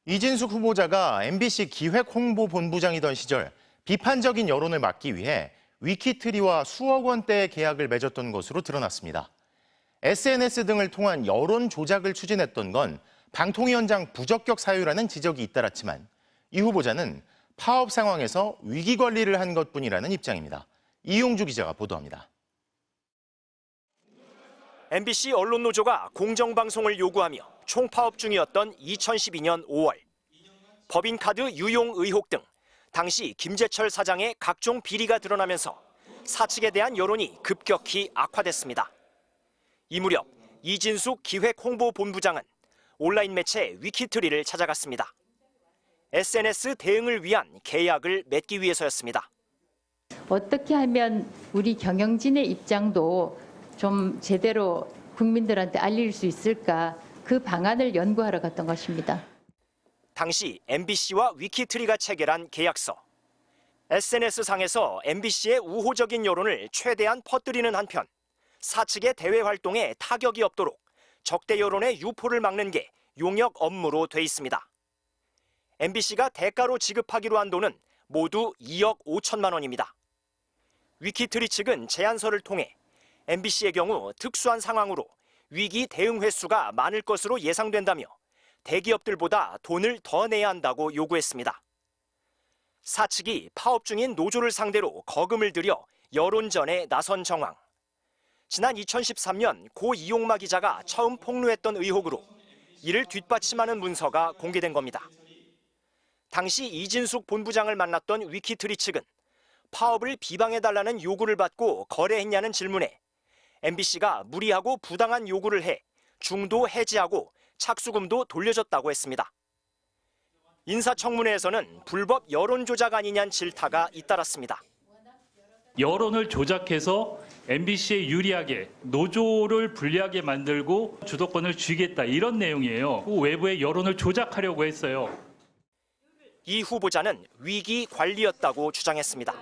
이진숙 후보자가 MBC 기획홍보본부장이던 시절 비판적인 여론을 막기 위해 위키트리와 수억 원대의 계약을 맺었던 것으로 드러났습니다. SNS 등을 통한 여론 조작을 추진했던 건 방통위원장 부적격 사유라는 지적이 잇따랐지만 이 후보자는 파업 상황에서 위기 관리를 한 것뿐이라는 입장입니다. 이용주 기자가 보도합니다. MBC 언론노조가 공정방송을 요구하며 총파업 중이었던 2012년 5월. 법인카드 유용 의혹 등 당시 김재철 사장의 각종 비리가 드러나면서 사측에 대한 여론이 급격히 악화됐습니다. 이 무렵 이진숙 기획홍보본부장은 온라인 매체 위키트리를 찾아갔습니다. SNS 대응을 위한 계약을 맺기 위해서였습니다. 어떻게 하면 우리 경영진의 입장도 좀 제대로 국민들한테 알릴 수 있을까, 그 방안을 연구하러 갔던 것입니다. 당시 MBC와 위키트리가 체결한 계약서. SNS상에서 MBC의 우호적인 여론을 최대한 퍼뜨리는 한편 사측의 대외 활동에 타격이 없도록 적대 여론의 유포를 막는 게 용역 업무로 돼 있습니다. MBC가 대가로 지급하기로 한 돈은 모두 2억 5천만 원입니다. 위키트리 측은 제안서를 통해 MBC의 경우 특수한 상황으로 위기 대응 횟수가 많을 것으로 예상된다며 대기업들보다 돈을 더 내야 한다고 요구했습니다. 사측이 파업 중인 노조를 상대로 거금을 들여 여론전에 나선 정황. 지난 2013년 고 이용마 기자가 처음 폭로했던 의혹으로 이를 뒷받침하는 문서가 공개된 겁니다. 당시 이진숙 본부장을 만났던 위키트리 측은 파업을 비방해달라는 요구를 받고 거래했냐는 질문에 MBC가 무리하고 부당한 요구를 해 중도 해지하고 착수금도 돌려줬다고 했습니다. 인사청문회에서는 불법 여론 조작 아니냐는 질타가 잇따랐습니다. 여론을 조작해서 MBC에 유리하게 노조를 불리하게 만들고 주도권을 쥐겠다, 이런 내용이에요. 외부의 여론을 조작하려고 했어요. 이 후보자는 위기 관리였다고 주장했습니다.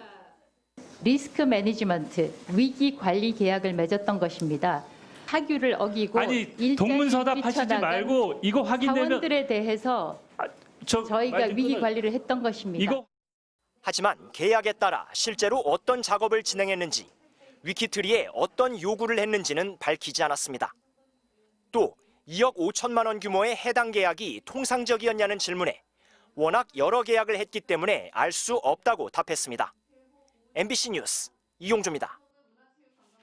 리스크 매니지먼트, 위기 관리 계약을 맺었던 것입니다. 사규를 어기고 아니, 동문서답 하시지 말고 이거 확인되면 사원들에 대해서 저희가 위기 관리를 했던 것입니다. 하지만 계약에 따라 실제로 어떤 작업을 진행했는지, 위키트리에 어떤 요구를 했는지는 밝히지 않았습니다. 또 2억 5천만 원 규모의 해당 계약이 통상적이었냐는 질문에 워낙 여러 계약을 했기 때문에 알 수 없다고 답했습니다. MBC 뉴스 이용주입니다.